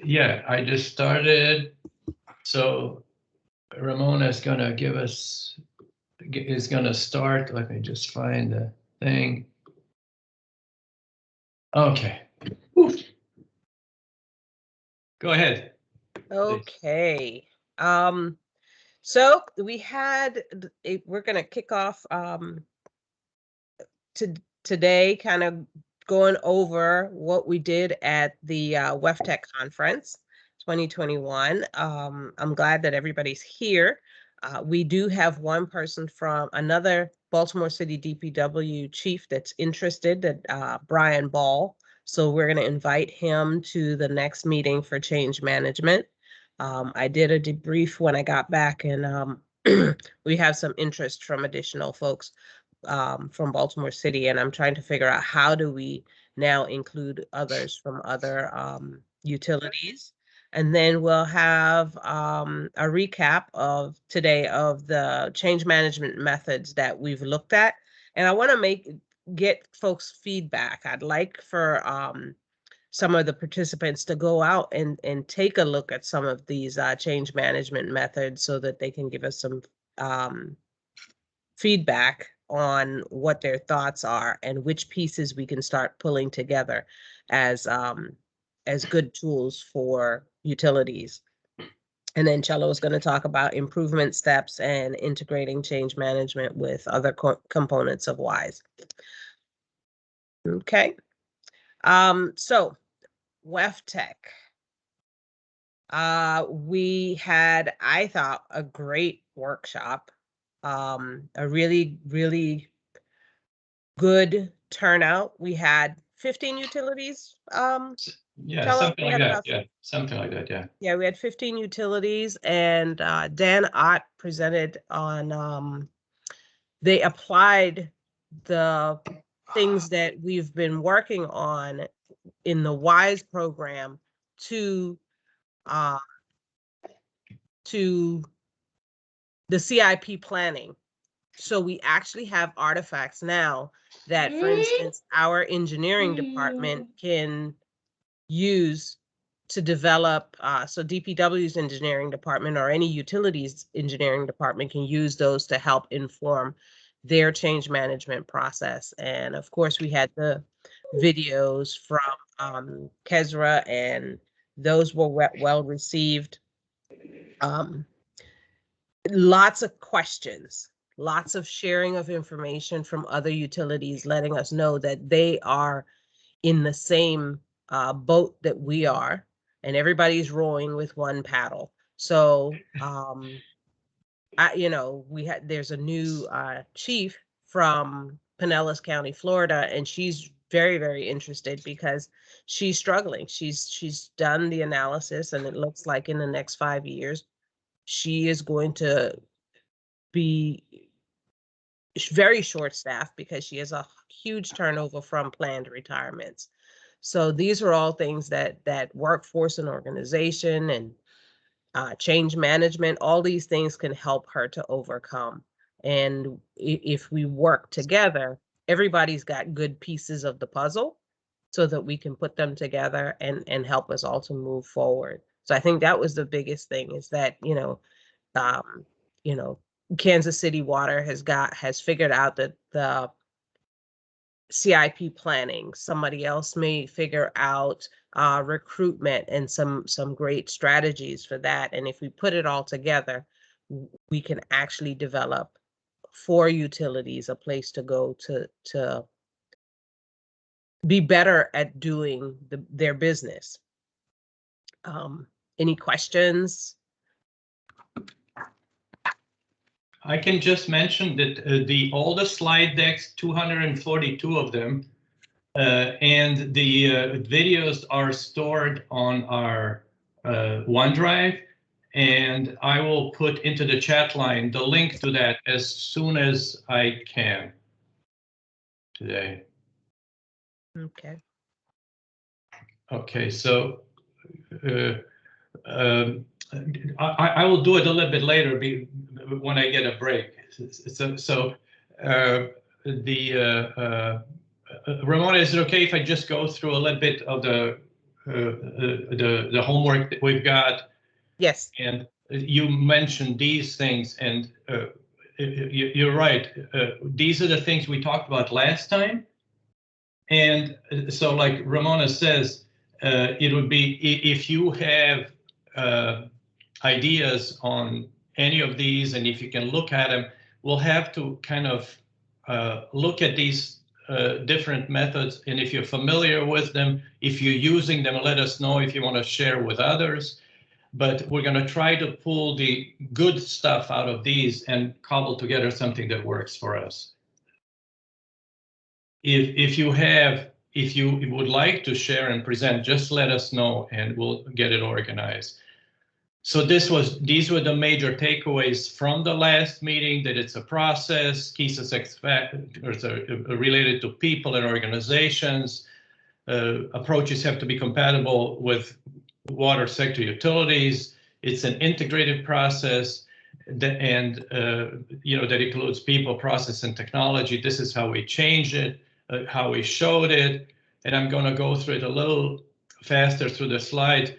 Yeah, I just started. So Ramona is going to give us, is going to start. Let me just find the thing. Okay. Oof. Go ahead. Okay. So we had, we're going to kick off today, kind of going over what we did at the WEFTEC conference 2021. I'm glad that everybody's here. We do have one person from another Baltimore City DPW chief that's interested, that Brian Ball. So we're going to invite him to the next meeting for change management. I did a debrief when I got back, and we have some interest from additional folks from Baltimore City, and I'm trying to figure out how do we now include others from other utilities. And then we'll have a recap of today of the change management methods that we've looked at. And I want to get folks' feedback. I'd like for some of the participants to go out and take a look at some of these change management methods so that they can give us some feedback on what their thoughts are and which pieces we can start pulling together as good tools for utilities. And then Cello is going to talk about improvement steps and integrating change management with other components of WISE. Okay. So WEFTEC. We had, I thought, a great workshop. A really, really good turnout. We had 15 utilities. Yeah, something like that. Yeah, something like that. Yeah. Yeah, we had 15 utilities, and Dan Ott presented on. They applied the things that we've been working on in the WISE program to the CIP planning. So we actually have artifacts now that, for instance, our engineering department can use to develop. So DPW's engineering department or any utilities engineering department can use those to help inform their change management process. And of course, we had the videos from Kesra, and those were well received. Lots of questions, lots of sharing of information from other utilities, letting us know that they are in the same boat that we are, and everybody's rowing with one paddle. So, there's a new chief from Pinellas County, Florida, and she's very, very interested because she's struggling. She's done the analysis, and it looks like in the next 5 years, she is going to be very short-staffed because she has a huge turnover from planned retirements. So these are all things that workforce and organization and change management, all these things can help her to overcome. And if we work together, everybody's got good pieces of the puzzle so that we can put them together and help us all to move forward. So I think that was the biggest thing, is that, Kansas City Water has figured out that the CIP planning. Somebody else may figure out recruitment and some great strategies for that. And if we put it all together, we can actually develop for utilities a place to go to be better at doing their business. Any questions? I can just mention that all the slide decks, 242 of them, and the videos are stored on our OneDrive, and I will put into the chat line the link to that as soon as I can today. Okay. Okay, so I will do it a little bit later when I get a break. So Ramona, is it okay if I just go through a little bit of the the homework that we've got. Yes. And you mentioned these things, and you're right. These are the things we talked about last time. And so, like Ramona says, it would be if you have ideas on any of these, and if you can look at them, we'll have to kind of look at these different methods. And if you're familiar with them, if you're using them, let us know if you want to share with others. But we're going to try to pull the good stuff out of these and cobble together something that works for us. If you would like to share and present, just let us know and we'll get it organized. So these were the major takeaways from the last meeting, that it's a process, key success factors are related to people and organizations. Approaches have to be compatible with water sector utilities. It's an integrated process that includes people, process, and technology. This is how we changed it, how we showed it. And I'm going to go through it a little faster through the slides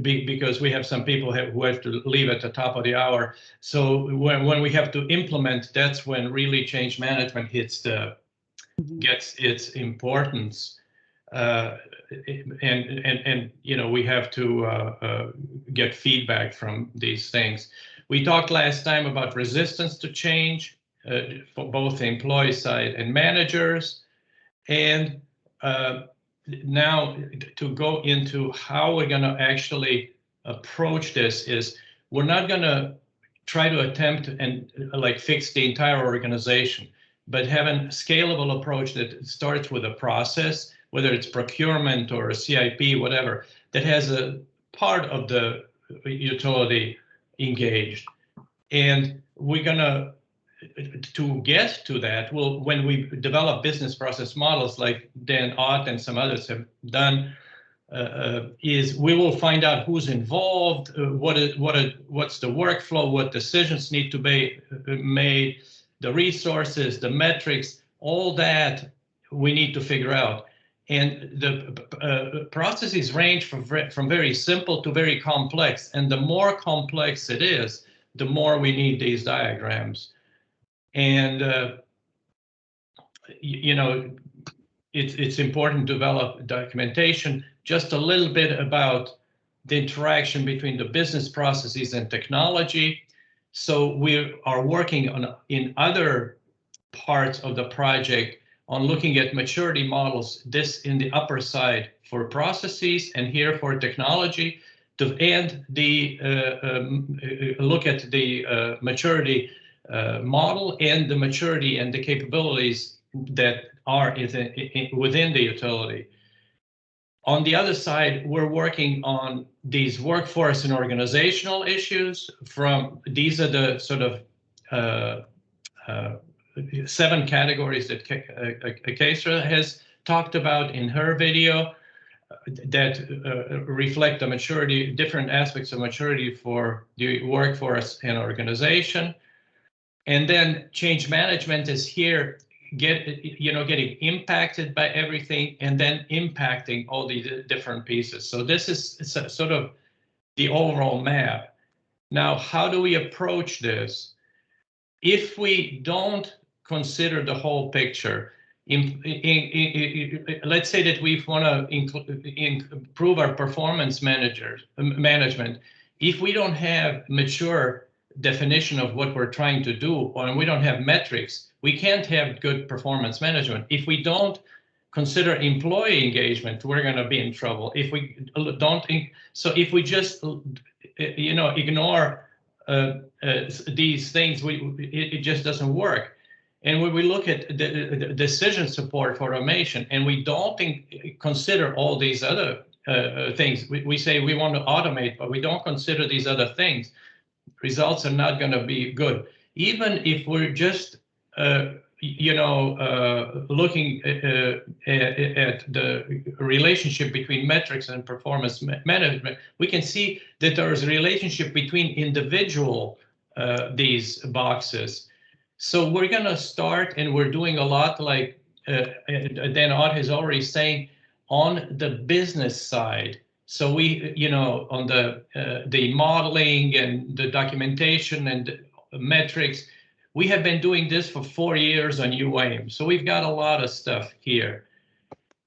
because we have some people who have to leave at the top of the hour. So when we have to implement, that's when really change management gets its importance. And we have to get feedback from these things. We talked last time about resistance to change for both the employee side and managers. And now to go into how we're going to actually approach this is we're not going to try to attempt and fix the entire organization, but have a scalable approach that starts with a process, whether it's procurement or a CIP, whatever, that has a part of the utility engaged. And we're going to get to that, when we develop business process models like Dan Ott and some others have done, is we will find out who's involved, what's the workflow, what decisions need to be made, the resources, the metrics, all that we need to figure out. And the processes range from very simple to very complex. And the more complex it is, the more we need these diagrams. And, it's important to develop documentation, just a little bit about the interaction between the business processes and technology. So we are working in other parts of the project on looking at maturity models, this in the upper side for processes and here for technology, and look at the maturity model and the maturity and the capabilities that are within the utility. On the other side, we're working on these workforce and organizational issues. These are the sort of 7 categories that Kesra has talked about in her video that reflect the maturity, different aspects of maturity for the workforce and organization. And then change management is here, getting impacted by everything and then impacting all the different pieces. So this is sort of the overall map. Now, how do we approach this? If we don't consider the whole picture, let's say that we want to improve our performance management. If we don't have mature definition of what we're trying to do, or we don't have metrics, we can't have good performance management. If we don't consider employee engagement, we're going to be in trouble. If we don't, so if we just ignore these things, it just doesn't work. And when we look at the decision support for automation, and we don't consider all these other things, we say we want to automate, but we don't consider these other things, results are not going to be good. Even if we're just looking at the relationship between metrics and performance management, we can see that there is a relationship between individual these boxes. So we're going to start, and we're doing a lot like Dan Ott is already saying, on the business side. So we, on the modeling and the documentation and metrics, we have been doing this for 4 years on UAIM. So we've got a lot of stuff here.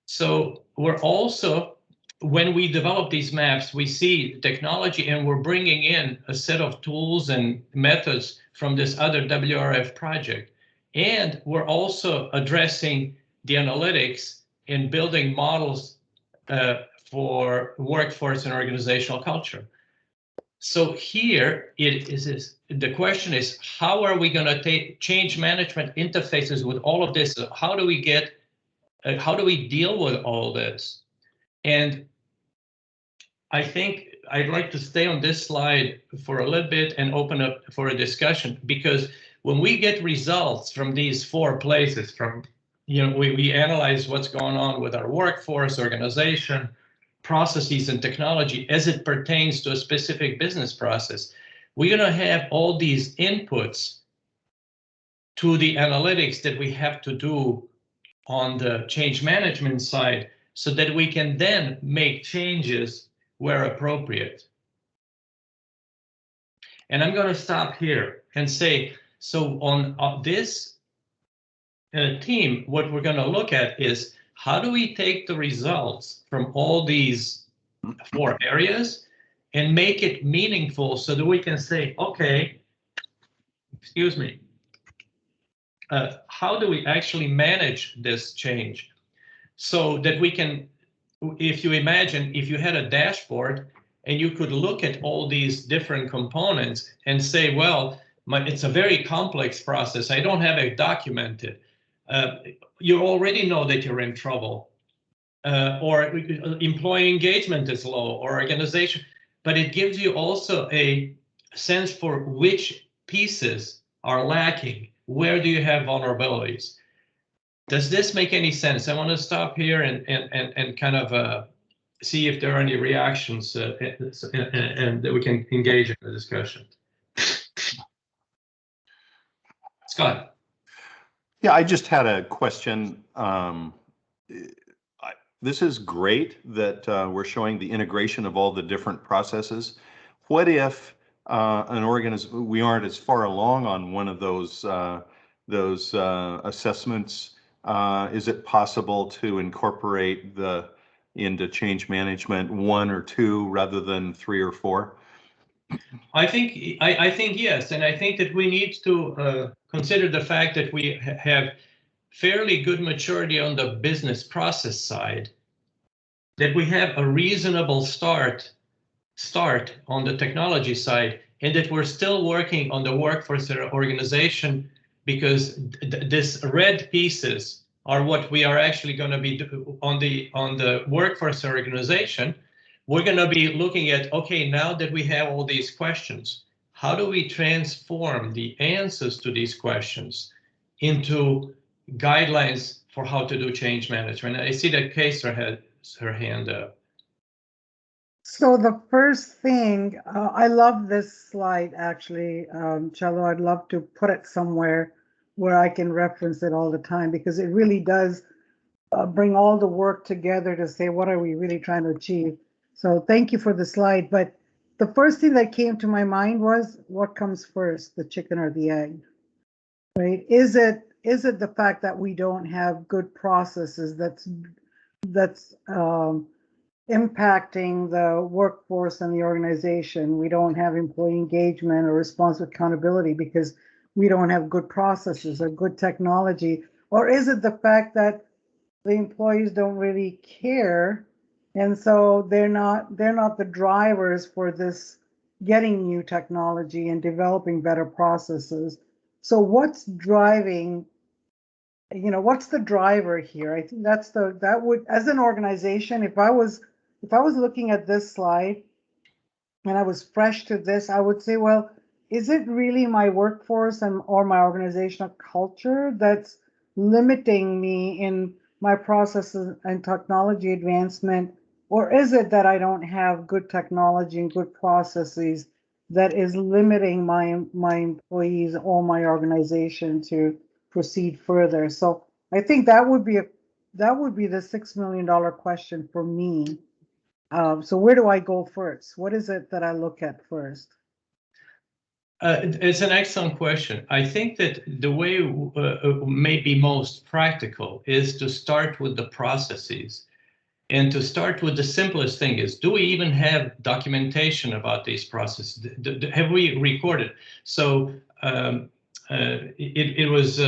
So we're also, when we develop these maps, we see technology and we're bringing in a set of tools and methods from this other WRF project. And we're also addressing the analytics and building models for workforce and organizational culture. So here the question is, how are we going to change management interfaces with all of this? How do we deal with all this? And I think I'd like to stay on this slide for a little bit and open up for a discussion, because when we get results from these 4 places, we analyze what's going on with our workforce, organization, processes, and technology as it pertains to a specific business process. We're going to have all these inputs to the analytics that we have to do on the change management side, so that we can then make changes where appropriate. And I'm going to stop here and say, so on this team, what we're going to look at is, how do we take the results from all these 4 areas and make it meaningful, so that we can say, okay, excuse me, how do we actually manage this change? So that we can, if you imagine, if you had a dashboard and you could look at all these different components and say, well, it's a very complex process, I don't have it documented. You already know that you're in trouble, or employee engagement is low, or organization, but it gives you also a sense for which pieces are lacking. Where do you have vulnerabilities? Does this make any sense? I want to stop here and kind of see if there are any reactions and that we can engage in the discussion. Scott. Yeah, I just had a question. This is great that we're showing the integration of all the different processes. What if we aren't as far along on one of those assessments? Is it possible to incorporate into change management 1 or 2 rather than 3 or 4? I think yes, and I think that we need to consider the fact that we have fairly good maturity on the business process side, that we have a reasonable start on the technology side, and that we're still working on the workforce organization, because this red pieces are what we are actually going to be on the workforce organization. We're going to be looking at, okay, now that we have all these questions, how do we transform the answers to these questions into guidelines for how to do change management? I see that Kayser had her hand up. So the first thing, I love this slide actually, Cello. I'd love to put it somewhere where I can reference it all the time, because it really does bring all the work together to say, what are we really trying to achieve? So thank you for the slide. But the first thing that came to my mind was, what comes first, the chicken or the egg, right? Is it the fact that we don't have good processes that's impacting the workforce and the organization? We don't have employee engagement or responsive accountability because we don't have good processes or good technology? Or is it the fact that the employees don't really care, and so they're not the drivers for this getting new technology and developing better processes? So what's driving, what's the driver here? I think that would, as an organization, if I was looking at this slide and I was fresh to this, I would say, well, is it really my workforce or my organizational culture that's limiting me in my processes and technology advancement? Or is it that I don't have good technology and good processes that is limiting my employees or my organization to proceed further? So I think that would be the $6 million question for me. So where do I go first? What is it that I look at first? It's an excellent question. I think that the way may be most practical is to start with the processes. And to start with the simplest thing is, do we even have documentation about these processes? Have we recorded? So it was,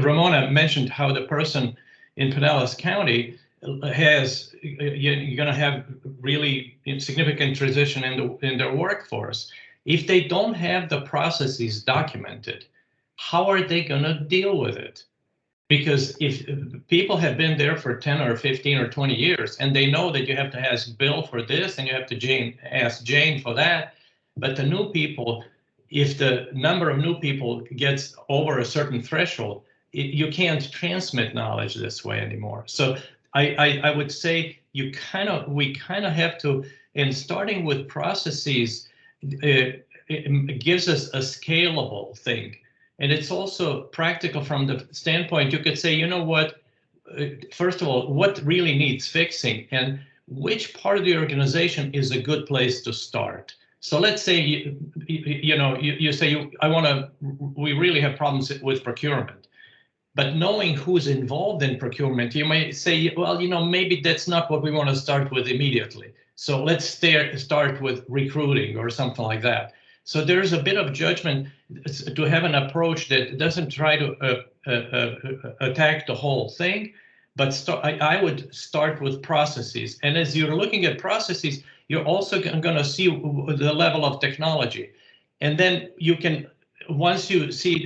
Ramona mentioned how the person in Pinellas County has, you're going to have really significant transition in their workforce. If they don't have the processes documented, how are they going to deal with it? Because if people have been there for 10 or 15 or 20 years, and they know that you have to ask Bill for this and you have to ask Jane for that, but the new people, if the number of new people gets over a certain threshold, you can't transmit knowledge this way anymore. So I would say we kind of have to, in starting with processes, it gives us a scalable thing. And it's also practical from the standpoint, you could say, you know what, first of all, what really needs fixing and which part of the organization is a good place to start. So let's say, you say, we really have problems with procurement. But knowing who's involved in procurement, you may say, well, maybe that's not what we want to start with immediately. So let's start with recruiting or something like that. So there's a bit of judgment to have an approach that doesn't try to attack the whole thing, but I would start with processes. And as you're looking at processes, you're also going to see the level of technology. And then you can, once you see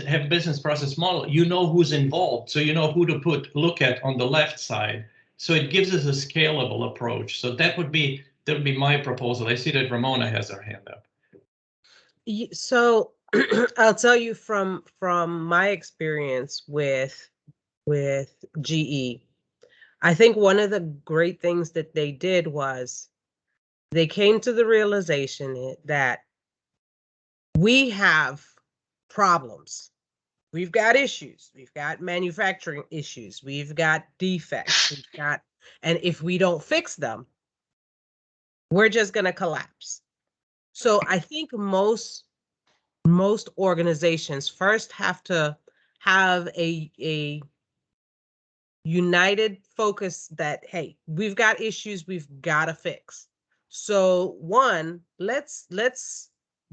have business process model, you know who's involved. So you know who to look at on the left side. So it gives us a scalable approach. So that would be my proposal. I see that Ramona has her hand up. So I'll tell you from my experience with GE, I think one of the great things that they did was they came to the realization that we have problems. We've got issues. We've got manufacturing issues. We've got defects. And if we don't fix them, we're just going to collapse. So I think most organizations first have to have a united focus that, hey, we've got issues we've got to fix. So one, let's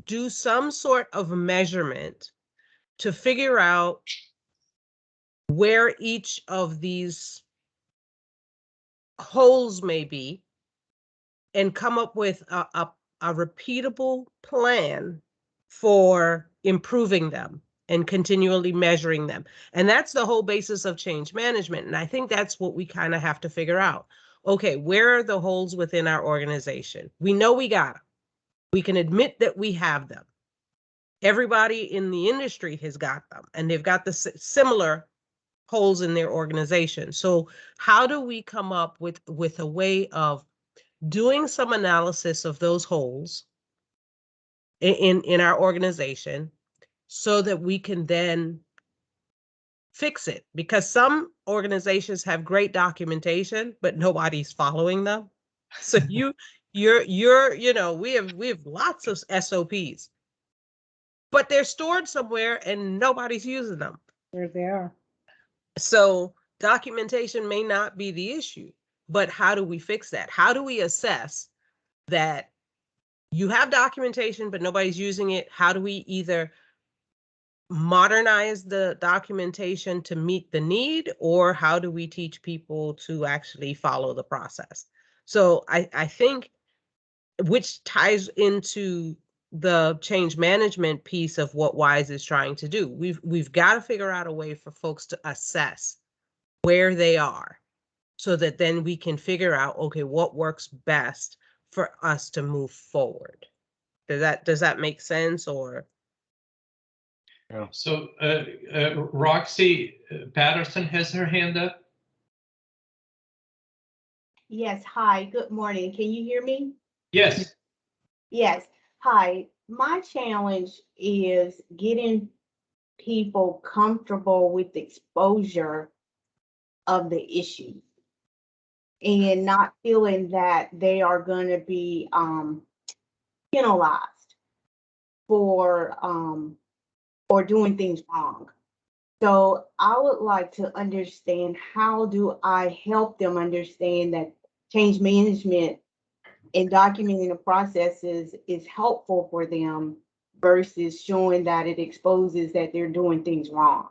do some sort of measurement to figure out where each of these holes may be and come up with a repeatable plan for improving them and continually measuring them. And that's the whole basis of change management. And I think that's what we kind of have to figure out. Okay, where are the holes within our organization? We know we got them. We can admit that we have them. Everybody in the industry has got them, and they've got the similar holes in their organization. So how do we come up with a way of doing some analysis of those holes in our organization so that we can then fix it? Because some organizations have great documentation, but nobody's following them. So we have lots of SOPs, but they're stored somewhere and nobody's using them. There they are. So documentation may not be the issue, but how do we fix that? How do we assess that you have documentation, but nobody's using it? How do we either modernize the documentation to meet the need, or how do we teach people to actually follow the process? So I think, which ties into the change management piece of what WISE is trying to do. We've got to figure out a way for folks to assess where they are so that then we can figure out, okay, what works best for us to move forward. Does that make sense? Or Yeah. So Roxy Patterson has her hand up. Yes, hi, good morning. Can you hear me? Yes. Yes, hi. My challenge is getting people comfortable with exposure of the issue and not feeling that they are going to be penalized for or doing things wrong. So I would like to understand, how do I help them understand that change management and documenting the processes is helpful for them versus showing that it exposes that they're doing things wrong.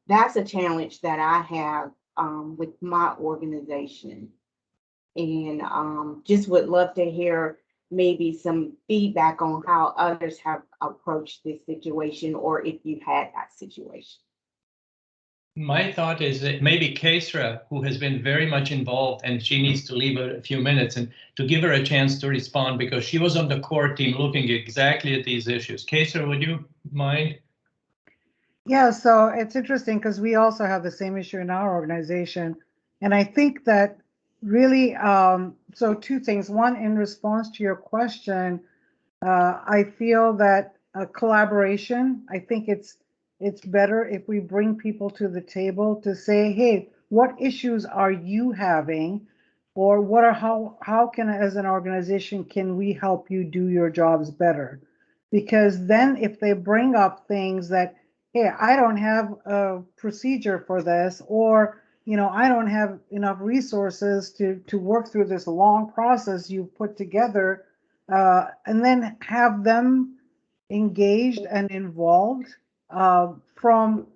That's a challenge that I have with my organization. And just would love to hear maybe some feedback on how others have approached this situation, or if you've had that situation. My thought is that maybe Kesra, who has been very much involved, and she needs to leave a few minutes, and to give her a chance to respond, because she was on the core team looking exactly at these issues. Kesra, would you mind? Yeah, so it's interesting because we also have the same issue in our organization. And I think that really, so two things. One, in response to your question, I feel that collaboration, I think it's better if we bring people to the table to say, hey, what issues are you having? Or what are how can, as an organization, can we help you do your jobs better? Because then if they bring up things that, hey, I don't have a procedure for this, or I don't have enough resources to work through this long process you've put together, and then have them engaged and involved from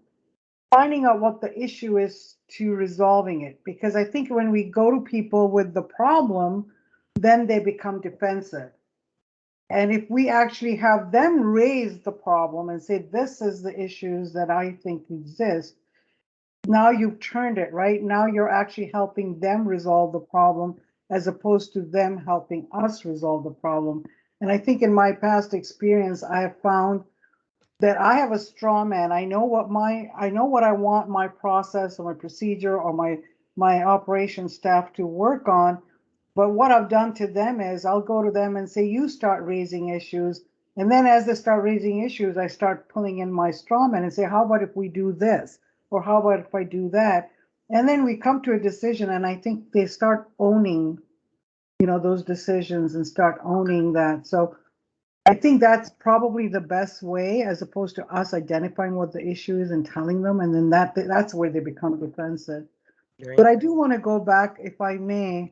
finding out what the issue is to resolving it. Because I think when we go to people with the problem, then they become defensive. And if we actually have them raise the problem and say, this is the issues that I think exist, now you've turned it, right? Now you're actually helping them resolve the problem as opposed to them helping us resolve the problem. And I think in my past experience, I have found that I have a straw man. I know what I want my process or my procedure or my operations staff to work on. But what I've done to them is I'll go to them and say, you start raising issues. And then as they start raising issues, I start pulling in my straw man and say, how about if we do this? Or how about if I do that? And then we come to a decision, and I think they start owning, those decisions and start owning that. So I think that's probably the best way, as opposed to us identifying what the issue is and telling them, and then that's where they become defensive. But I do want to go back, if I may,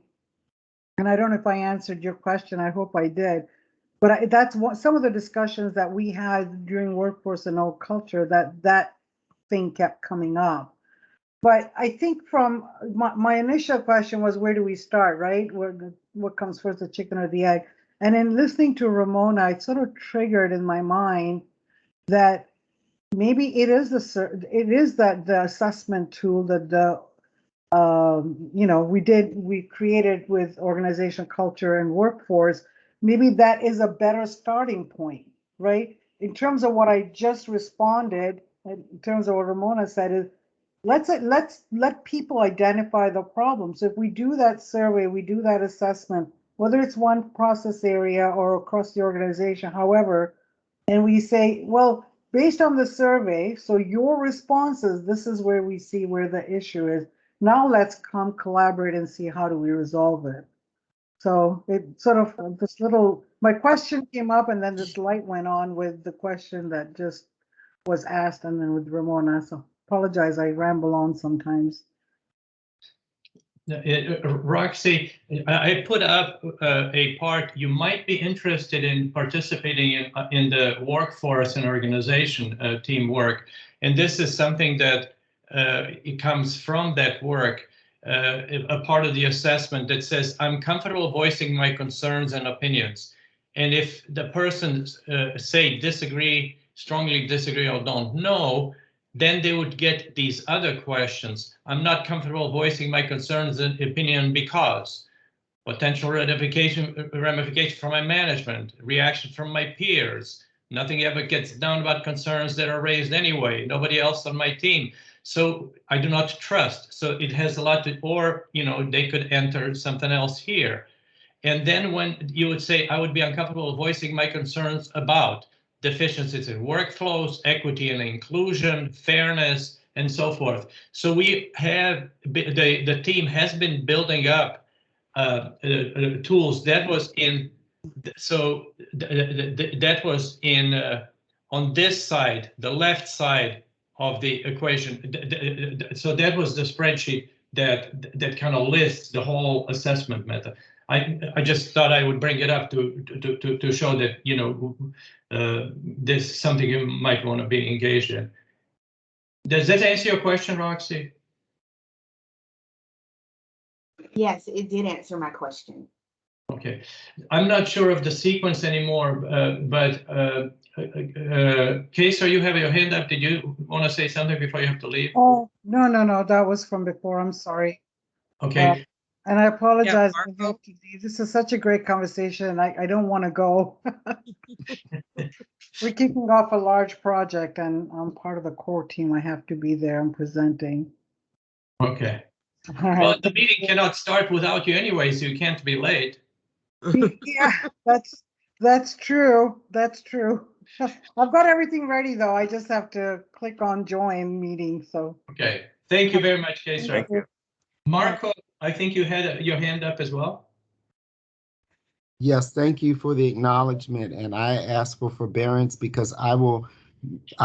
and I don't know if I answered your question. I hope I did. But that's some of the discussions that we had during workforce and old culture, that thing kept coming up. But I think from my initial question was, where do we start, right? What comes first, the chicken or the egg? And in listening to Ramona, it sort of triggered in my mind that maybe it is the assessment tool that we created with organization culture and workforce. Maybe that is a better starting point, right? In terms of what I just responded, in terms of what Ramona said, is let's let people identify the problems. If we do that survey, we do that assessment, whether it's one process area or across the organization, however, and we say, well, based on the survey, so your responses, this is where we see where the issue is. Now let's come collaborate and see how do we resolve it. So it sort of my question came up, and then this light went on with the question that just was asked, and then with Ramona. So apologize, I ramble on sometimes. Roxy, I put up a part. You might be interested in participating in the workforce and organization teamwork, and this is something that it comes from that work. A part of the assessment that says, I'm comfortable voicing my concerns and opinions. And if the person say disagree, strongly disagree, or don't know, then they would get these other questions. I'm not comfortable voicing my concerns and opinion because potential ramification from my management, reaction from my peers. Nothing ever gets done about concerns that are raised anyway. Nobody else on my team. So I do not trust. So it has a lot to, or, they could enter something else here. And then when you would say, I would be uncomfortable voicing my concerns about deficiencies in workflows, equity and inclusion, fairness, and so forth. So we have, the team has been building up tools. That was in, so that was in on this side, the left side of the equation. So that was the spreadsheet that kind of lists the whole assessment method. I just thought I would bring it up to show that, you know, this is something you might want to be engaged in. Does that answer your question, Roxy? Yes, it did answer my question. Okay, I'm not sure of the sequence anymore, but Kesa, you have your hand up. Did you want to say something before you have to leave? Oh, no, that was from before. I'm sorry. Okay. And I apologize. I Marco? have to leave. This is such a great conversation. I don't want to go. We're kicking off a large project and I'm part of the core team. I have to be there. I'm presenting. Okay. All right. Well, the meeting cannot start without you anyway, so you can't be late. Yeah, that's true. That's true. I've got everything ready though. I just have to click on join meeting. So Okay. Thank you very much, Kesa. Thank you. Marco, I think you had your hand up as well. Yes, thank you for the acknowledgement, and I ask for forbearance because I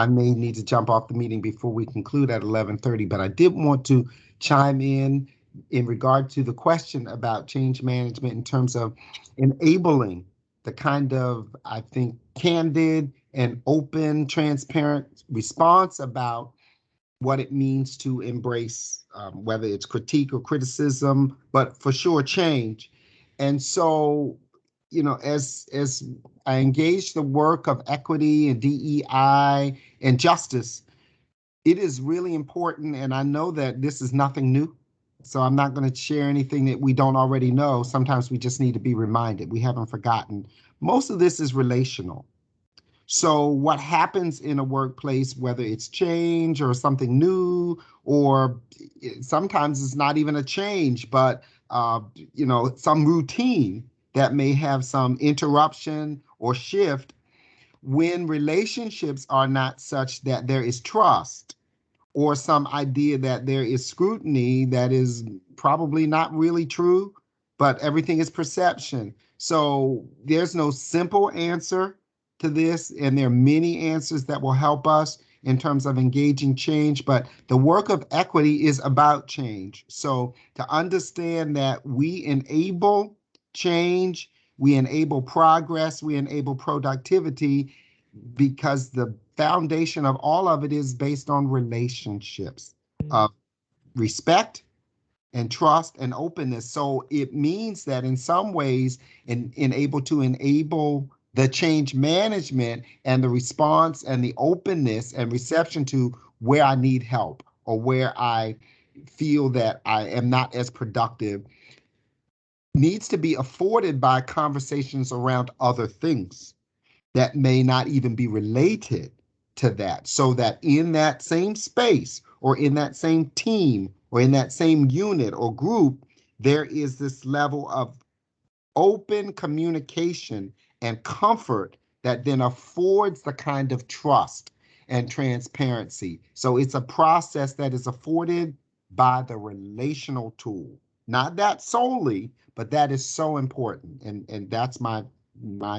may need to jump off the meeting before we conclude at 11:30, but I did want to chime in regard to the question about change management in terms of enabling the kind of, I think, candid and open, transparent response about what it means to embrace, whether it's critique or criticism, but for sure change. And so, you know, as I engage the work of equity and DEI and justice, it is really important. And I know that this is nothing new. So I'm not going to share anything that we don't already know. Sometimes we just need to be reminded. We haven't forgotten. Most of this is relational. So what happens in a workplace, whether it's change or something new, or sometimes it's not even a change, but you know, some routine that may have some interruption or shift, when relationships are not such that there is trust or some idea that there is scrutiny that is probably not really true, but everything is perception. So there's no simple answer to this, and there are many answers that will help us in terms of engaging change, but the work of equity is about change. So to understand that we enable change, we enable progress, we enable productivity, because the foundation of all of it is based on relationships of respect and trust and openness. So it means that in some ways, in able to enable the change management and the response and the openness and reception to where I need help or where I feel that I am not as productive, needs to be afforded by conversations around other things that may not even be related to that, so that in that same space or in that same team or in that same unit or group, there is this level of open communication and comfort that then affords the kind of trust and transparency. So it's a process that is afforded by the relational tool. Not that solely, but that is so important. And that's my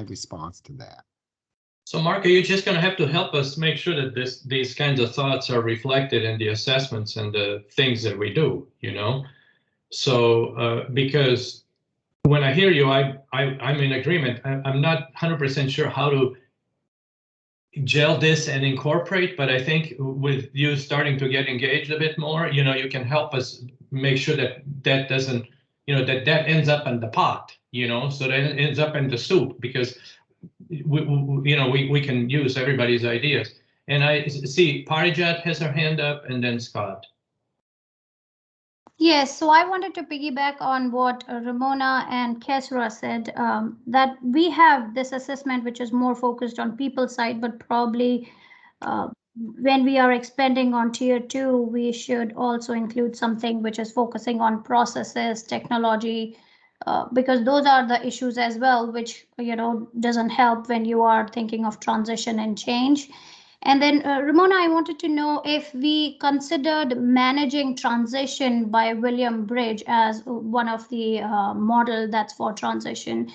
response to that. So Marco, you're just going to have to help us make sure that these kinds of thoughts are reflected in the assessments and the things that we do, you know? So because when I hear you, I'm in agreement. I'm not 100% sure how to gel this and incorporate, but I think with you starting to get engaged a bit more, you know, you can help us make sure that that doesn't, you know, that ends up in the pot, you know, so that it ends up in the soup, because we can use everybody's ideas. And I see Parijat has her hand up, and then Scott. Yes, so I wanted to piggyback on what Ramona and Kesra said, that we have this assessment which is more focused on people side, but probably when we are expanding on tier 2, we should also include something which is focusing on processes, technology, because those are the issues as well, which, you know, doesn't help when you are thinking of transition and change. And then Ramona, I wanted to know if we considered managing transition by William Bridge as one of the model that's for transition.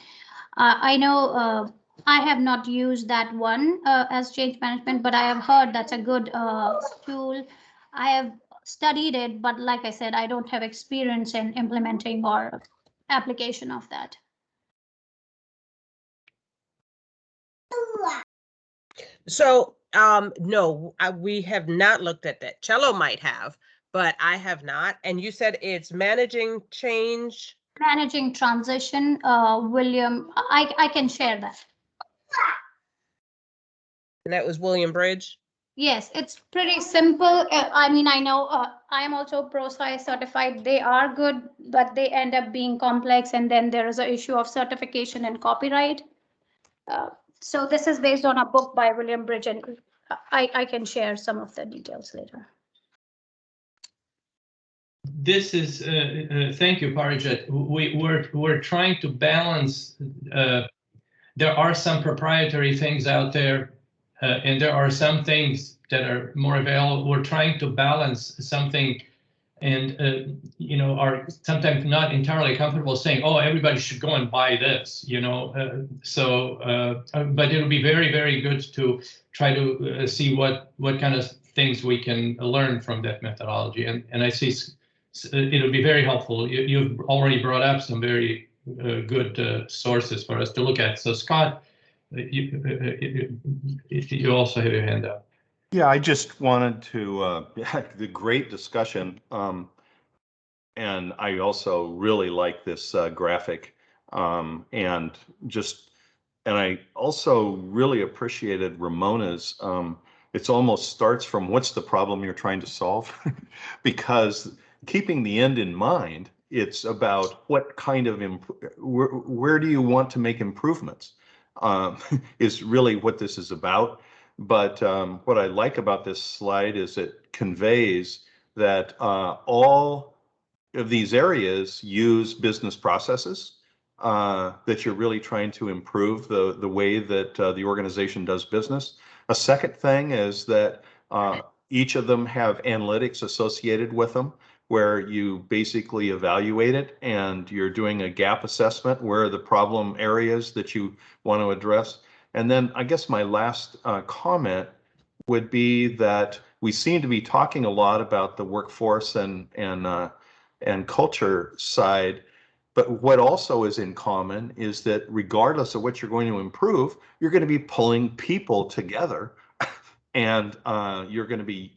I know I have not used that one as change management, but I have heard that's a good tool. I have studied it, but like I said, I don't have experience in implementing or application of that. So, no, we have not looked at that. Cello might have, but I have not. And you said it's managing change. Managing transition, William, I can share that. And that was William Bridge. Yes, it's pretty simple. I mean, I know I am also ProSci certified. They are good, but they end up being complex. And then there is an issue of certification and copyright. So this is based on a book by William Bridge, and I can share some of the details later. This is, thank you, Parijat. We're trying to balance, there are some proprietary things out there, and there are some things that are more available. We're trying to balance something, and you know, are sometimes not entirely comfortable saying, oh, everybody should go and buy this, you know. But it'll be very, very good to try to see what kind of things we can learn from that methodology. And I see it'll be very helpful. You've already brought up some very good sources for us to look at. So Scott, you also have your hand up. Yeah, I just wanted to, the great discussion. And I also really like this graphic. And I also really appreciated Ramona's, it's almost starts from what's the problem you're trying to solve? Because keeping the end in mind, it's about what kind of, where do you want to make improvements? Is really what this is about. But what I like about this slide is it conveys that all of these areas use business processes, that you're really trying to improve the way that the organization does business. A second thing is that each of them have analytics associated with them, where you basically evaluate it and you're doing a gap assessment, where are the problem areas that you want to address. And then I guess my last comment would be that we seem to be talking a lot about the workforce and culture side, but what also is in common is that regardless of what you're going to improve, you're going to be pulling people together, and you're going to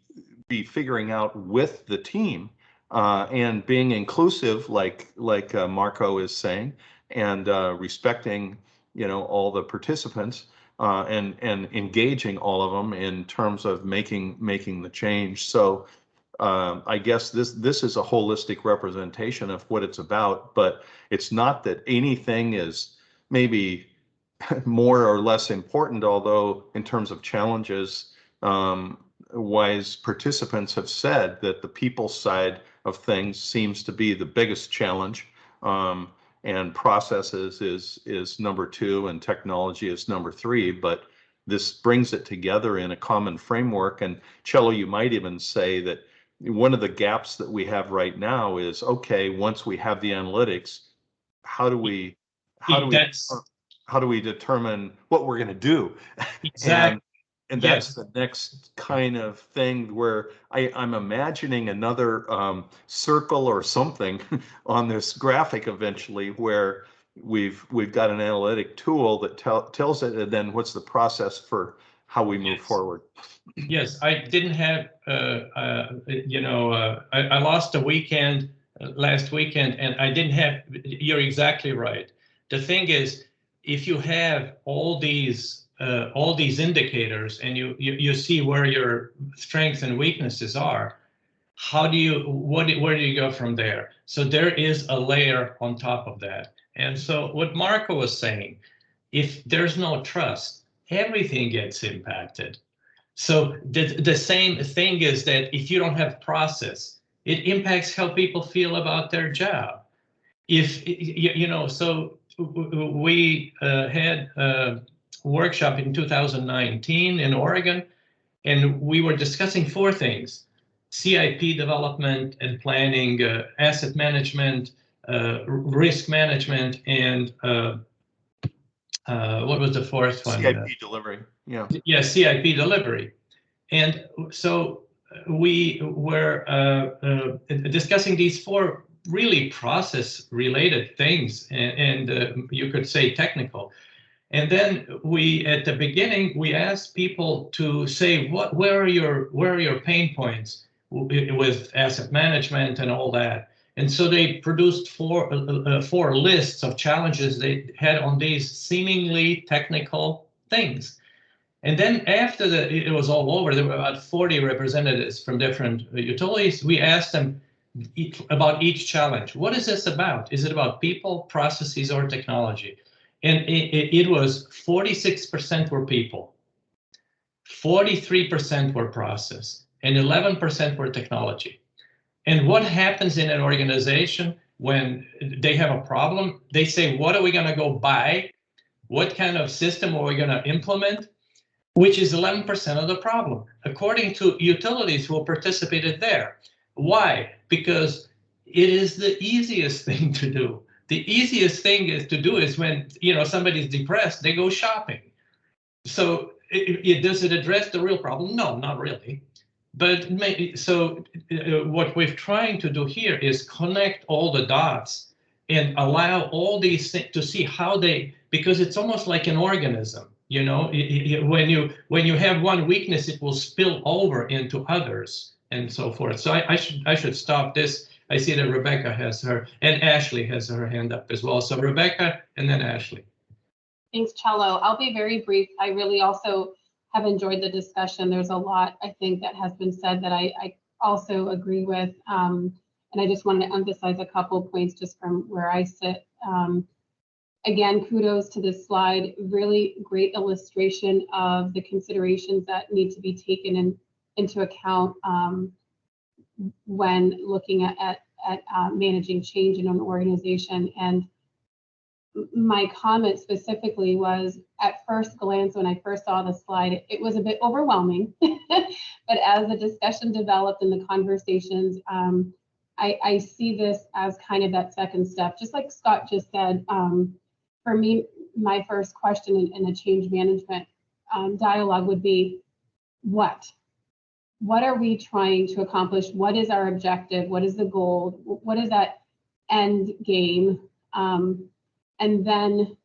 be figuring out with the team and being inclusive, like Marco is saying, and respecting, you know, all the participants. And engaging all of them in terms of making the change. So I guess this is a holistic representation of what it's about, but it's not that anything is maybe more or less important, although in terms of challenges, wise participants have said that the people side of things seems to be the biggest challenge. And processes is number 2 and technology is number 3, but this brings it together in a common framework. And Cello, you might even say that one of the gaps that we have right now is, okay, once we have the analytics, how do we determine what we're going to do? Exactly. And that's the next kind of thing where I'm imagining another circle or something on this graphic eventually, where we've got an analytic tool that tells it, and then what's the process for how we move forward. Yes, I didn't have, I lost a weekend last weekend, and I didn't have, you're exactly right. The thing is, if you have all these indicators and you see where your strengths and weaknesses are, where do you go from there? So there is a layer on top of that. And so what Marco was saying, if there's no trust, everything gets impacted. So the same thing is that if you don't have process, it impacts how people feel about their job. If, so we had a workshop in 2019 in Oregon, And we were discussing 4 things: CIP development and planning, asset management, risk management, and what was the 4th one? CIP delivery. Yeah. Yeah, CIP delivery. And so we were discussing these 4 really process-related things, and you could say technical. And then we, at the beginning, we asked people to say, where are your pain points with asset management and all that. And so they produced 4 lists of challenges they had on these seemingly technical things. And then after it was all over, there were about 40 representatives from different utilities. We asked them about each challenge. What is this about? Is it about people, processes, or technology? And it was 46% were people, 43% were process, and 11% were technology. And what happens in an organization when they have a problem? They say, what are we going to go buy? What kind of system are we going to implement? Which is 11% of the problem, according to utilities who participated there. Why? Because it is the easiest thing to do. The easiest thing to do is when somebody's depressed, they go shopping. So does it address the real problem? No, not really. But maybe so. What we're trying to do here is connect all the dots and allow all these things to see how they, because it's almost like an organism. When you have one weakness, it will spill over into others and so forth. So I should stop this. I see that Rebecca has her, and Ashley has her hand up as well. So Rebecca and then Ashley. Thanks, Cello. I'll be very brief. I really also have enjoyed the discussion. There's a lot, I think, that has been said that I also agree with. And I just wanted to emphasize a couple points just from where I sit. Again, kudos to this slide. Really great illustration of the considerations that need to be taken into account when looking at managing change in an organization. And my comment specifically was, at first glance, when I first saw the slide, it was a bit overwhelming. But as the discussion developed and the conversations, I see this as kind of that second step. Just like Scott just said, for me, my first question in a change management dialogue would be, what are we trying to accomplish? What is our objective? What is the goal? What is that end game? And then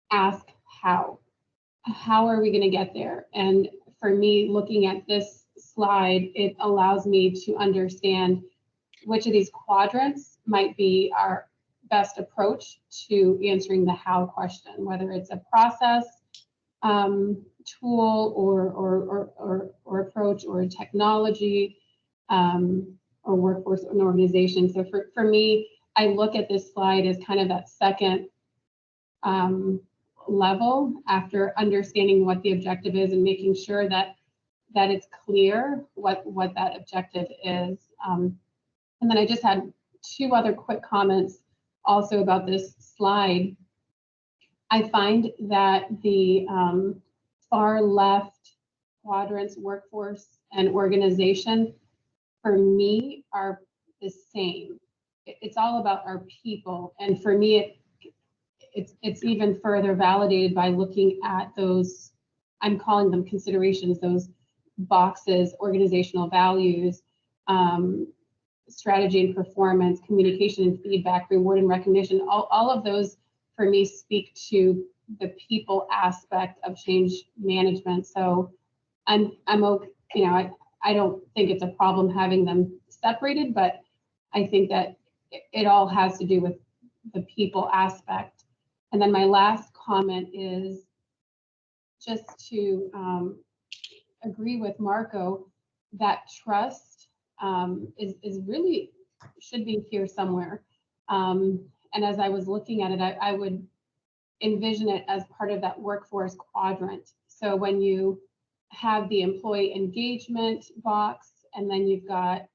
ask how are we going to get there? And for me, looking at this slide, it allows me to understand which of these quadrants might be our best approach to answering the how question, whether it's a process, tool or approach, or technology, or workforce and organization. So for me, I look at this slide as kind of that second level after understanding what the objective is and making sure that it's clear what that objective is. And then I just had 2 other quick comments also about this slide. I find that the far left quadrants, workforce and organization, for me, are the same. It's all about our people. And for me, it's even further validated by looking at those, I'm calling them considerations, those boxes: organizational values, strategy and performance, communication and feedback, reward and recognition. All of those for me speak to the people aspect of change management. So I'm okay, I don't think it's a problem having them separated, but I think that it all has to do with the people aspect. And then my last comment is just to agree with Marco that trust is really should be here somewhere. And as I was looking at it, I would envision it as part of that workforce quadrant. So when you have the employee engagement box, and then you've got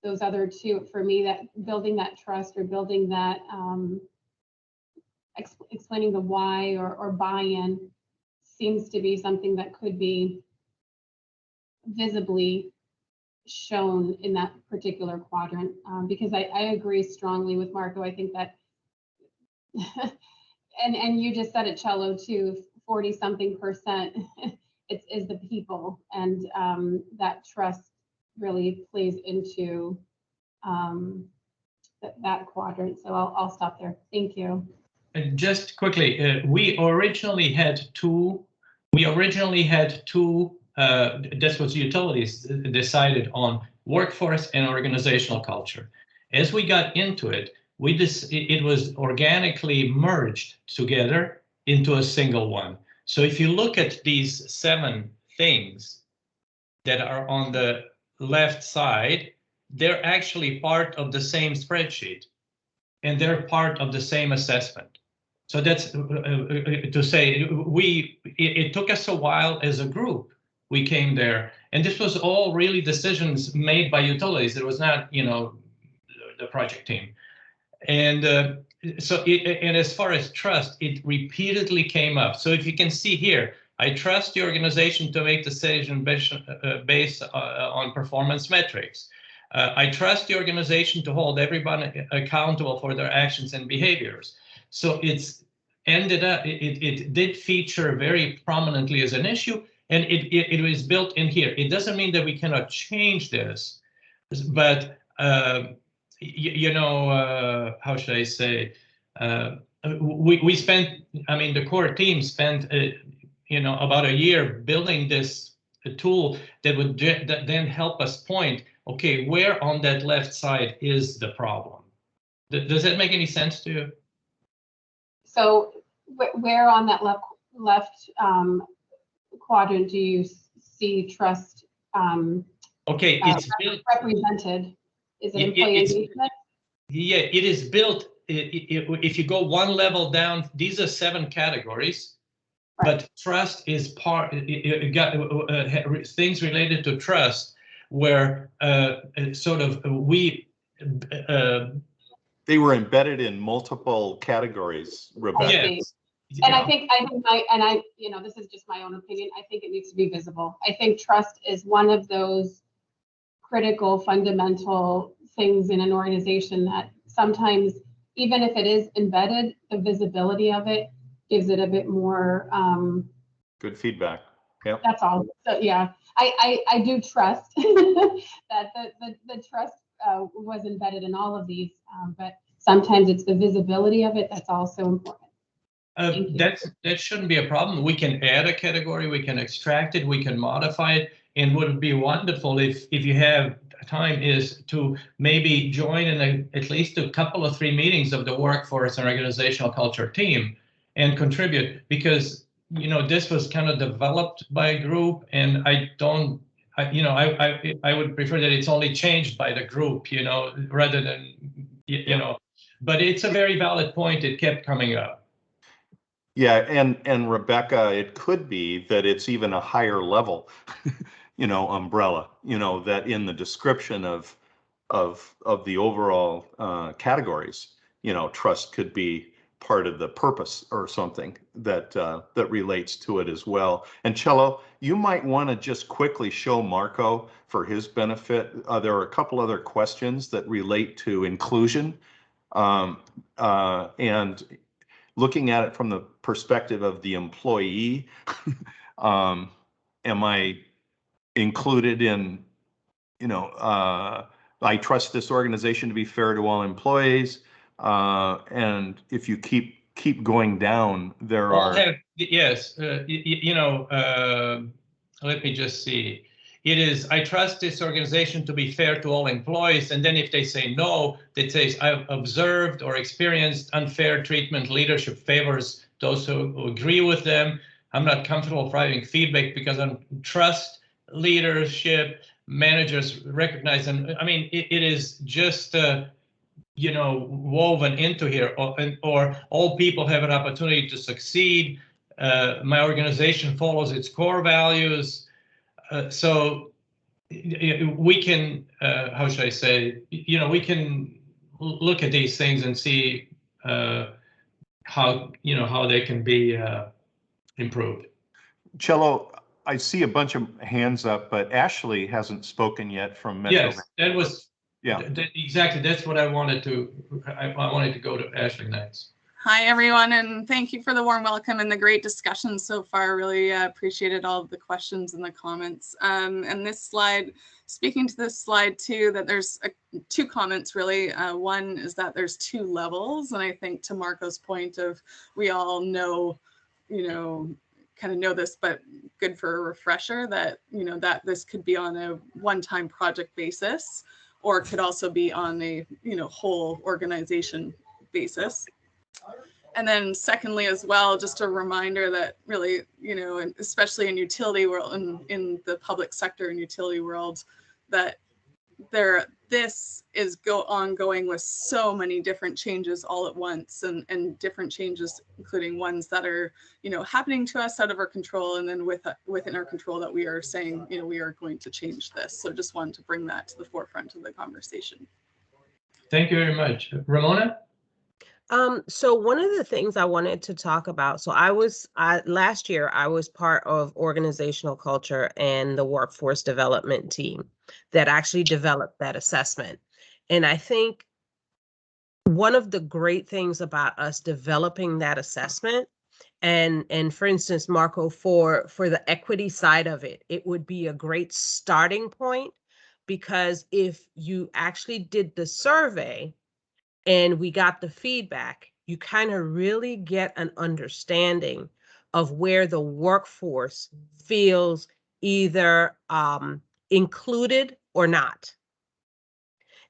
those other 2, for me, that building that trust or building that explaining the why or buy-in seems to be something that could be visibly shown in that particular quadrant, because I agree strongly with Marco. I think that, and you just said it, Cello, too, 40-something% is the people, and that trust really plays into that quadrant. So I'll stop there. Thank you. And just quickly, we originally had two. That's what utilities decided on: workforce and organizational culture. As we got into it, it was organically merged together into a single one. So if you look at these 7 things that are on the left side, they're actually part of the same spreadsheet, and they're part of the same assessment. So that's to say, it took us a while as a group. We came there, and this was all really decisions made by utilities. It was not, the project team. And and as far as trust, it repeatedly came up. So if you can see here, I trust the organization to make decisions based on performance metrics. I trust the organization to hold everybody accountable for their actions and behaviors. So it did feature very prominently as an issue, and it was built in here. It doesn't mean that we cannot change this, but how should I say? We spent, the core team spent, about a year building this tool that would then help us point, okay, where on that left side is the problem? Does that make any sense to you? So where on that left quadrant do you see trust okay, it's represented? Is it employee engagement? Yeah, it is built. If you go one level down, these are 7 categories. Right. But trust is part. It got things related to trust where they were embedded in multiple categories, Rebecca. Yes. And I think this is just my own opinion. I think it needs to be visible. I think trust is one of those critical, fundamental things in an organization that sometimes, even if it is embedded, the visibility of it gives it a bit more good feedback. Yeah, that's all. So yeah, I do trust that the trust was embedded in all of these, but sometimes it's the visibility of it that's also important. That shouldn't be a problem. We can add a category, we can extract it, we can modify it, and what would be wonderful if you have time is to maybe join in at least a couple of 3 meetings of the workforce and organizational culture team and contribute, because this was kind of developed by a group, and I would prefer that it's only changed by the group, rather than but it's a very valid point. It kept coming up. Yeah, and Rebecca, it could be that it's even a higher level, umbrella, that in the description of the overall categories, trust could be part of the purpose or something that relates to it as well. And Cello, you might want to just quickly show Marco for his benefit. There are a couple other questions that relate to inclusion, and looking at it from the perspective of the employee, am I included in, I trust this organization to be fair to all employees. And if you keep going down, there are. Yes, let me just see. It is, I trust this organization to be fair to all employees. And then if they say no, it says I've observed or experienced unfair treatment. Leadership favors those who agree with them. I'm not comfortable providing feedback because I trust leadership. Managers recognize them. It is just woven into here, or all people have an opportunity to succeed. My organization follows its core values. So we can, how should I say, we can look at these things and see how they can be improved. Cello, I see a bunch of hands up, but Ashley hasn't spoken yet from Metro. Yes, that was, Yeah. exactly, that's what I wanted to, I wanted to go to Ashley next. Hi, everyone, and thank you for the warm welcome and the great discussion so far. Really appreciated all of the questions and the comments. And this slide, speaking to this slide too, that there's two comments really. One is that there's two levels, and I think to Marco's point of we all know, you know, kind of know this, but good for a refresher that, you know, that this could be on a one-time project basis, or it could also be on a, you know, whole organization basis. And then secondly, as well, just a reminder that really, you know, and especially in utility world, in the public sector and utility world, that this is ongoing with so many different changes all at once, and different changes, including ones that are, you know, happening to us out of our control, and then within our control that we are saying, you know, we are going to change this. So just wanted to bring that to the forefront of the conversation. Thank you very much. Ramona? So one of the things I wanted to talk about, so last year I was part of organizational culture and the workforce development team that actually developed that assessment. And I think one of the great things about us developing that assessment, and for instance, Marco, for the equity side of it, it would be a great starting point, because if you actually did the survey and we got the feedback, you kind of really get an understanding of where the workforce feels either included or not.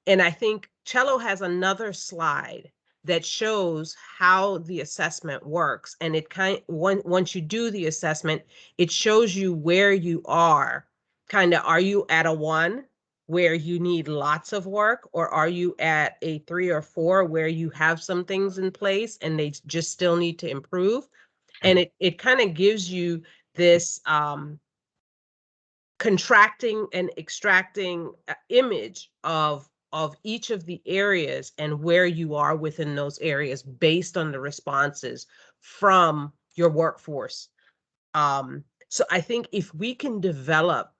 And I think Cello has another slide that shows how the assessment works. And it once you do the assessment, it shows you where you are. Are you at a 1? Where you need lots of work, or are you at a 3 or 4 where you have some things in place and they just still need to improve? And it kind of gives you this contracting and extracting image of each of the areas and where you are within those areas based on the responses from your workforce. So I think if we can develop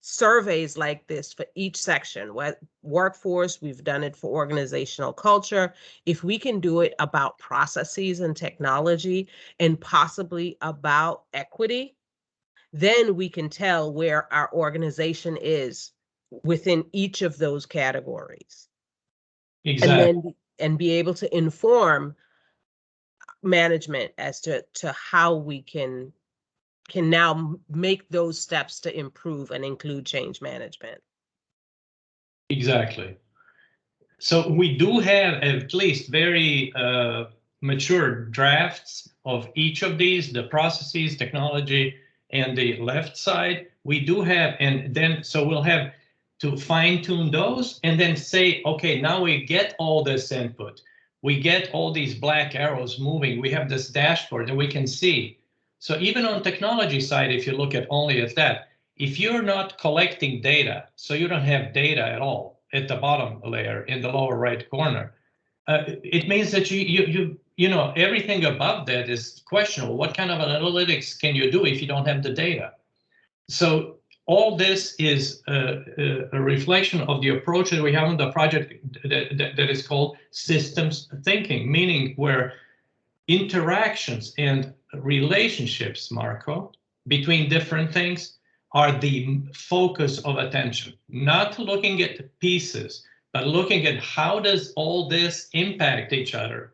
surveys like this for each section, workforce, we've done it for organizational culture. If we can do it about processes and technology, and possibly about equity, then we can tell where our organization is within each of those categories. Exactly. And be able to inform management as to how we can now make those steps to improve and include change management. Exactly. So we do have at least very mature drafts of each of these, the processes, technology, and the left side. We do have, and then so we'll have to fine tune those and then say, okay, now we get all this input. We get all these black arrows moving. We have this dashboard and we can see. So even on technology side, if you look at only at that, if you're not collecting data, so you don't have data at all at the bottom layer in the lower right corner, it means that you know everything above that is questionable. What kind of analytics can you do if you don't have the data? So all this is a reflection of the approach that we have on the project that is called systems thinking, meaning where interactions and relationships, Marco, between different things are the focus of attention, not looking at the pieces, but looking at how does all this impact each other.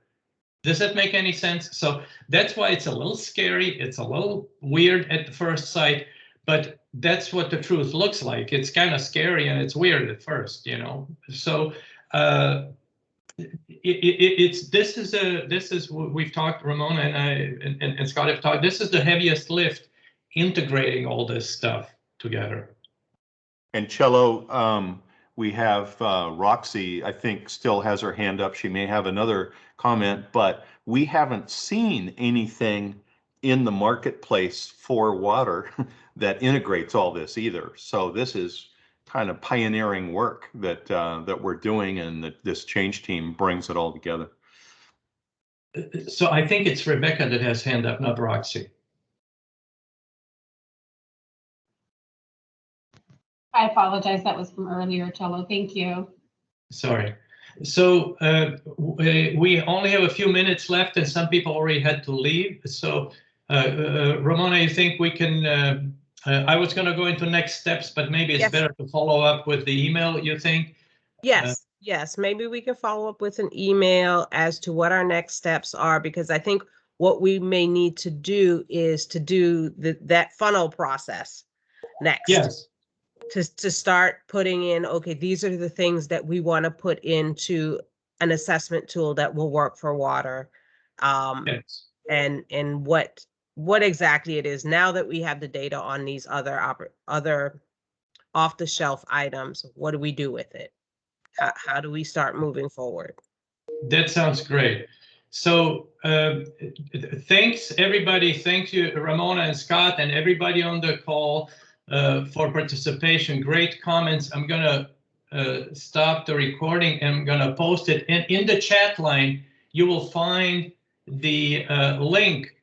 Does that make any sense? So that's why it's a little scary. It's a little weird at the first sight, but that's what the truth looks like. It's kind of scary and it's weird at first, you know. So this is we've talked, Ramona and I and Scott have talked. This is the heaviest lift, integrating all this stuff together. And Cello, we have Roxy, I think, still has her hand up. She may have another comment, but we haven't seen anything in the marketplace for water that integrates all this either. So this is kind of pioneering work that that we're doing, and that this change team brings it all together. So I think it's Rebecca that has hand up, not Roxy. I apologize. That was from earlier, Cello. Thank you. Sorry. So we only have a few minutes left, and some people already had to leave. So Ramona, you think we can? I was going to go into next steps, but maybe it's Yes. better to follow up with the email. You think? Yes, yes, maybe we can follow up with an email as to what our next steps are, because I think what we may need to do is to do that funnel process next. Yes. To start putting in, okay, these are the things that we want to put into an assessment tool that will work for water. Yes. And what exactly it is now that we have the data on these other off-the-shelf items, what do we do with it? How do we start moving forward? That sounds great. So thanks, everybody. Thank you, Ramona and Scott, and everybody on the call for participation. Great comments. I'm going to stop the recording and I'm going to post it. And in the chat line, you will find the link